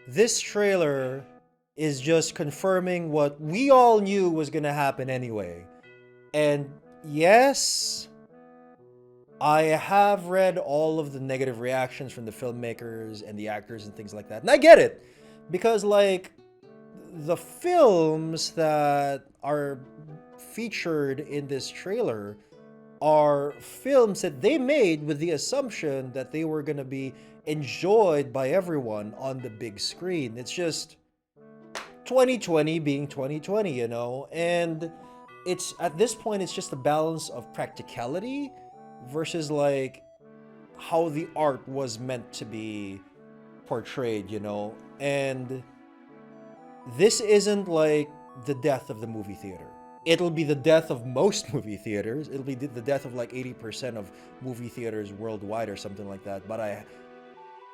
this trailer is just confirming what we all knew was gonna happen anyway. And yes, I have read all of the negative reactions from the filmmakers and the actors and things like that. And I get it. Because, like, the films that are featured in this trailer are films that they made with the assumption that they were going to be enjoyed by everyone on the big screen. It's just 2020 being 2020, you know? And it's at this point, it's just a balance of practicality versus like how the art was meant to be portrayed, you know? And this isn't like the death of the movie theater. It'll be the death of most movie theaters. It'll be the death of like 80% of movie theaters worldwide or something like that. But I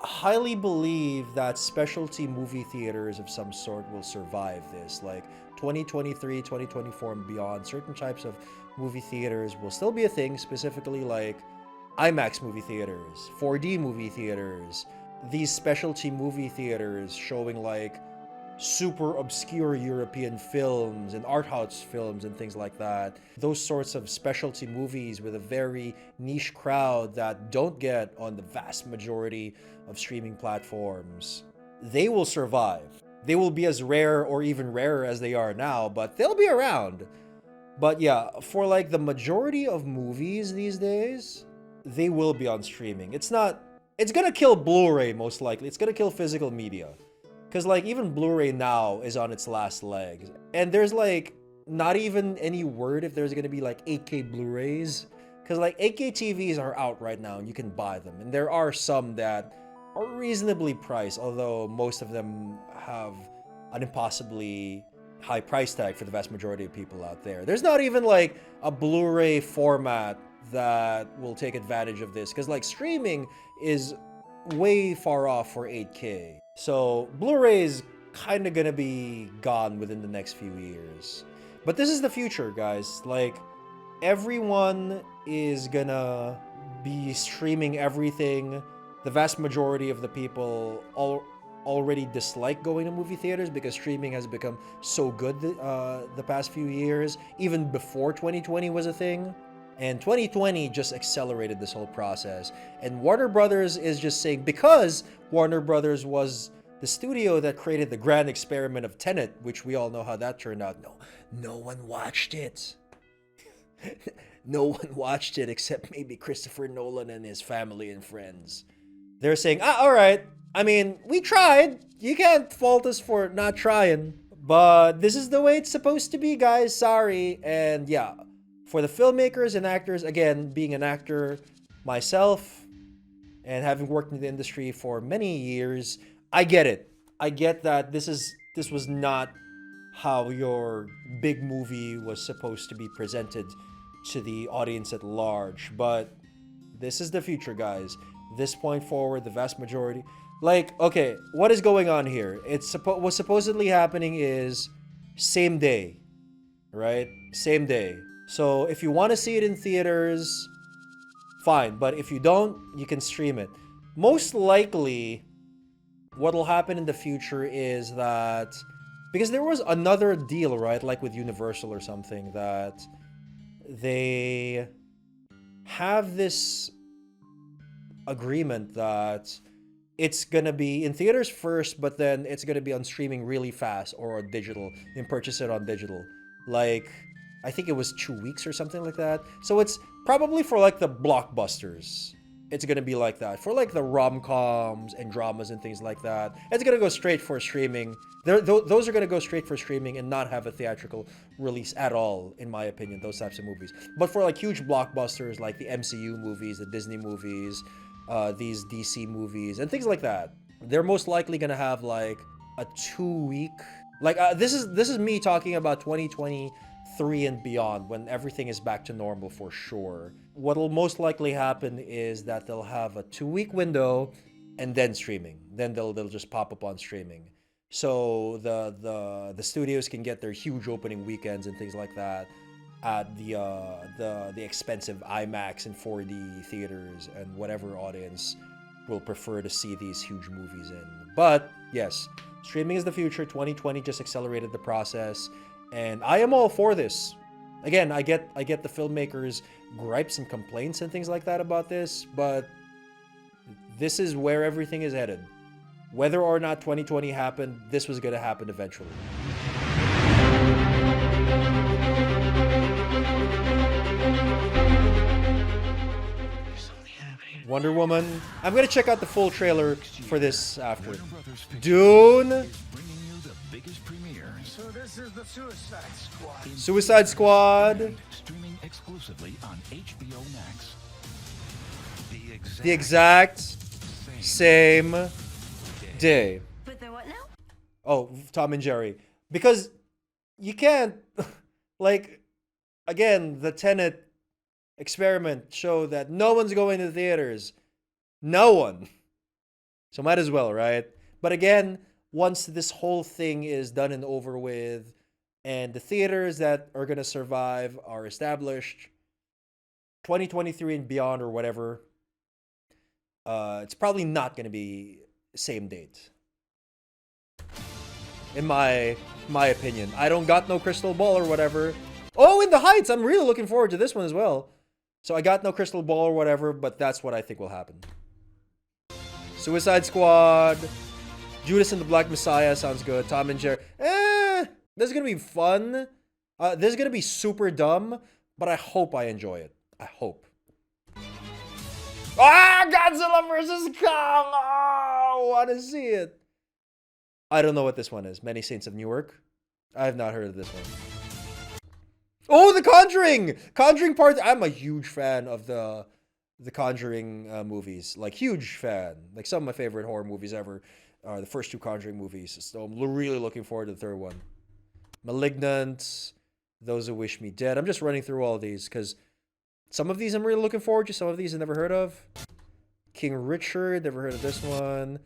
highly believe that specialty movie theaters of some sort will survive this. Like 2023, 2024, and beyond, certain types of movie theaters will still be a thing, specifically like IMAX movie theaters, 4D movie theaters, these specialty movie theaters showing like super obscure European films and art house films and things like that. Those sorts of specialty movies with a very niche crowd that don't get on the vast majority of streaming platforms, they will survive. They will be as rare or even rarer as they are now, but they'll be around. But yeah, for like the majority of movies these days, they will be on streaming. It's gonna kill Blu-ray most likely. It's gonna kill physical media. Because, like, even Blu-ray now is on its last legs. And there's, like, not even any word if there's going to be, like, 8K Blu-rays. Because, like, 8K TVs are out right now and you can buy them. And there are some that are reasonably priced, although most of them have an impossibly high price tag for the vast majority of people out there. There's not even, like, a Blu-ray format that will take advantage of this. Because, like, streaming is way far off for 8K. So Blu-ray is kind of gonna be gone within the next few years. But this is the future, guys. Like, everyone is gonna be streaming everything. The vast majority of the people already dislike going to movie theaters because streaming has become so good the past few years, even before 2020 was a thing. And 2020 just accelerated this whole process. And Warner Brothers is just saying, because Warner Brothers was the studio that created the grand experiment of Tenet, which we all know how that turned out. No one watched it. No one watched it except maybe Christopher Nolan and his family and friends. They're saying, all right. I mean, we tried. You can't fault us for not trying. But this is the way it's supposed to be, guys. Sorry. And yeah, for the filmmakers and actors, again, being an actor myself and having worked in the industry for many years, I get it. I get that this was not how your big movie was supposed to be presented to the audience at large, but this is the future, guys. This point forward, the vast majority, like, okay, what is going on here? What's supposedly happening is same day, right? Same day. So if you want to see it in theaters, fine. But if you don't, you can stream it. Most likely, what will happen in the future is that, because there was another deal, right? Like with Universal or something, that they have this agreement that it's gonna be in theaters first, but then it's gonna be on streaming really fast or on digital and purchase it on digital. Like, I think it was 2 weeks or something like that. So it's probably for like the blockbusters. It's gonna be like that. For like the rom-coms and dramas and things like that, it's gonna go straight for streaming. Those are gonna go straight for streaming and not have a theatrical release at all, in my opinion, those types of movies. But for like huge blockbusters like the MCU movies, the Disney movies, these DC movies, and things like that, they're most likely gonna have like a 2 week. Like this is me talking about 2023 and beyond, when everything is back to normal for sure. What'll most likely happen is that they'll have a 2 week window, and then streaming. Then they'll just pop up on streaming. So the studios can get their huge opening weekends and things like that at the expensive IMAX and 4D theaters and whatever audience will prefer to see these huge movies in. But Yes, streaming is the future. 2020 just accelerated the process, and I am all for this. Again, I get the filmmakers' gripes and complaints and things like that about this, but this is where everything is headed. Whether or not 2020 happened, this was going to happen eventually. Wonder Woman. I'm going to check out the full trailer for this after. Dune. So this is the Suicide Squad. Suicide Squad. Streaming exclusively on HBO Max. The exact same day. But the what now? Oh, Tom and Jerry. Because you can't, like, again, the Tenet experiment showed that no one's going to the theaters. No one. So might as well, right? But again, once this whole thing is done and over with, and the theaters that are going to survive are established, 2023 and beyond or whatever, it's probably not going to be same date. In my opinion. I don't got no crystal ball or whatever. Oh, In the Heights! I'm really looking forward to this one as well. So I got no crystal ball or whatever, but that's what I think will happen. Suicide Squad. Judas and the Black Messiah sounds good. Tom and Jerry. This is going to be fun. This is going to be super dumb, but I hope I enjoy it. I hope. Godzilla vs. Kong! Oh, I want to see it. I don't know what this one is. Many Saints of Newark. I have not heard of this one. Oh, The Conjuring! Conjuring Part... I'm a huge fan of the Conjuring movies. Like, huge fan. Like, some of my favorite horror movies ever are the first two Conjuring movies. So I'm really looking forward to the third one. Malignant. Those Who Wish Me Dead. I'm just running through all of these because some of these I'm really looking forward to. Some of these I've never heard of. King Richard. Never heard of this one.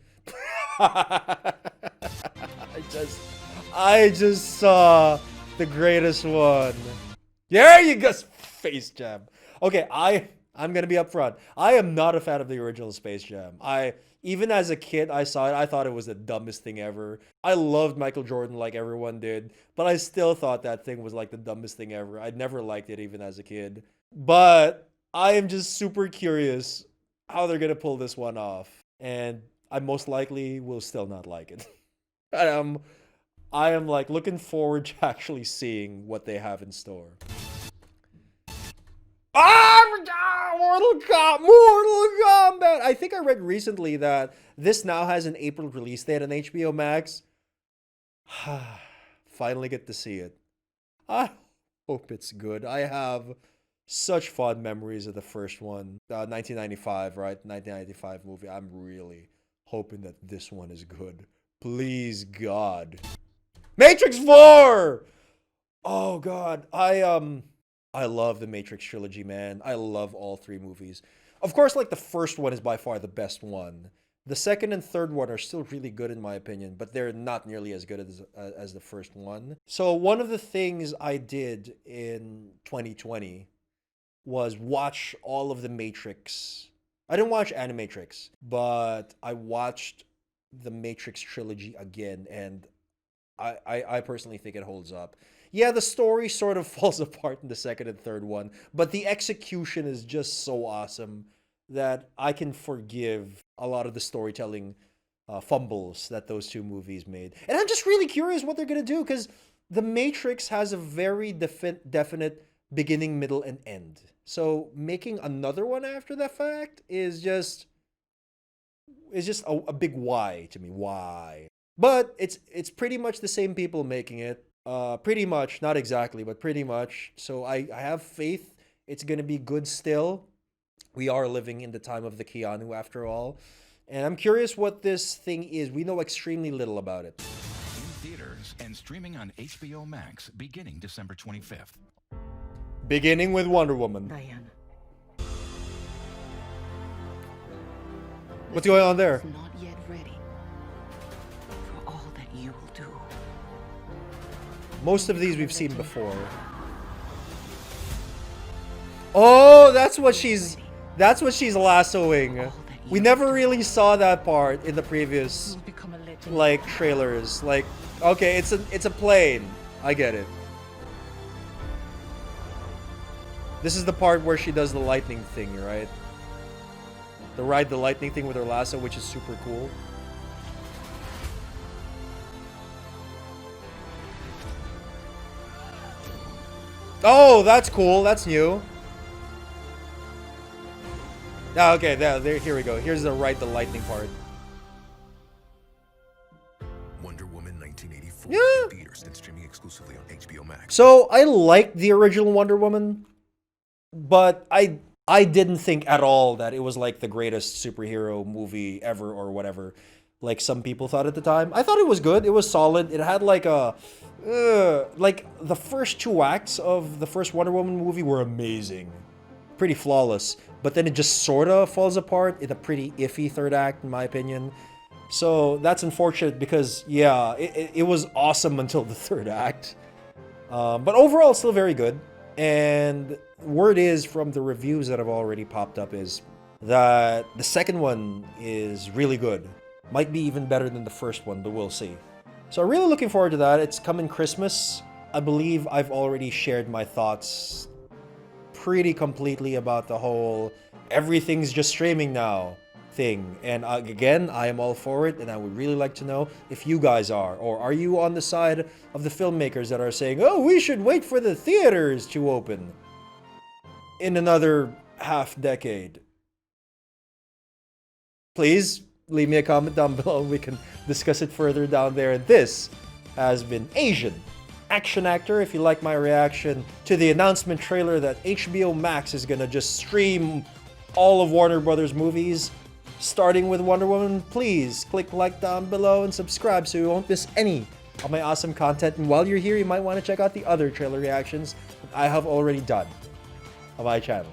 I just saw the greatest one. There you go. Space Jam. Okay, I'm gonna be upfront. I am not a fan of the original Space Jam. Even as a kid, I saw it. I thought it was the dumbest thing ever. I loved Michael Jordan like everyone did, but I still thought that thing was like the dumbest thing ever. I never liked it even as a kid. But I am just super curious how they're gonna pull this one off, and I most likely will still not like it. I am like looking forward to actually seeing what they have in store. Mortal Kombat! I think I read recently that this now has an April release date on HBO Max. Finally get to see it. I hope it's good. I have such fond memories of the first one. 1995, right? 1995 movie. I'm really hoping that this one is good. Please, God. Matrix 4! Oh, God. I love the Matrix trilogy, man. I love all three movies. Of course, like, the first one is by far the best one. The second and third one are still really good in my opinion, but they're not nearly as good as the first one. So one of the things I did in 2020 was watch all of the Matrix. I didn't watch Animatrix, but I watched the Matrix trilogy again, and I personally think it holds up. Yeah, the story sort of falls apart in the second and third one, but the execution is just so awesome that I can forgive a lot of the storytelling fumbles that those two movies made. And I'm just really curious what they're going to do, because The Matrix has a very definite beginning, middle, and end. So making another one after that fact is just a big why to me. Why? But it's pretty much the same people making it. Pretty much, not exactly, but pretty much. So I have faith it's going to be good still. We are living in the time of the Keanu after all. And I'm curious what this thing is. We know extremely little about it. In theaters and streaming on HBO Max beginning December 25th. Beginning with Wonder Woman. Diana. What's going on there? Not yet ready for all that you will do. Most of these we've seen before. Oh, that's what she's lassoing. All that We never really saw that part in the previous You'll become a legend. like trailers. Like, okay, it's a plane. I get it. This is the part where she does the lightning thing, right? Ride the lightning thing with her lasso, which is super cool. Oh, that's cool. That's new. Ah, okay, there. Here we go. Here's the ride the lightning part. Wonder Woman 1984 Yeah. in theaters and streaming exclusively on HBO Max. So I liked the original Wonder Woman, but I didn't think at all that it was like the greatest superhero movie ever or whatever, like some people thought at the time. I thought it was good. It was solid. It had like like the first 2 acts of the first Wonder Woman movie were amazing, pretty flawless. But then it just sort of falls apart in a pretty iffy third act, in my opinion. So that's unfortunate because, yeah, it was awesome until the third act. But overall, still very good. And word is from the reviews that have already popped up is that the second one is really good. Might be even better than the first one, but we'll see. So I'm really looking forward to that. It's coming Christmas. I believe I've already shared my thoughts pretty completely about the whole everything's just streaming now thing. And again, I am all for it, and I would really like to know if you guys are, or are you on the side of the filmmakers that are saying, oh, we should wait for the theaters to open in another half decade? Please leave me a comment down below. We can discuss it further down there. And this has been Asian Action Actor. If you like my reaction to the announcement trailer that HBO Max is gonna just stream all of Warner Brothers movies, starting with Wonder Woman, please click like down below and subscribe so you won't miss any of my awesome content. And while you're here, you might want to check out the other trailer reactions that I have already done on my channel.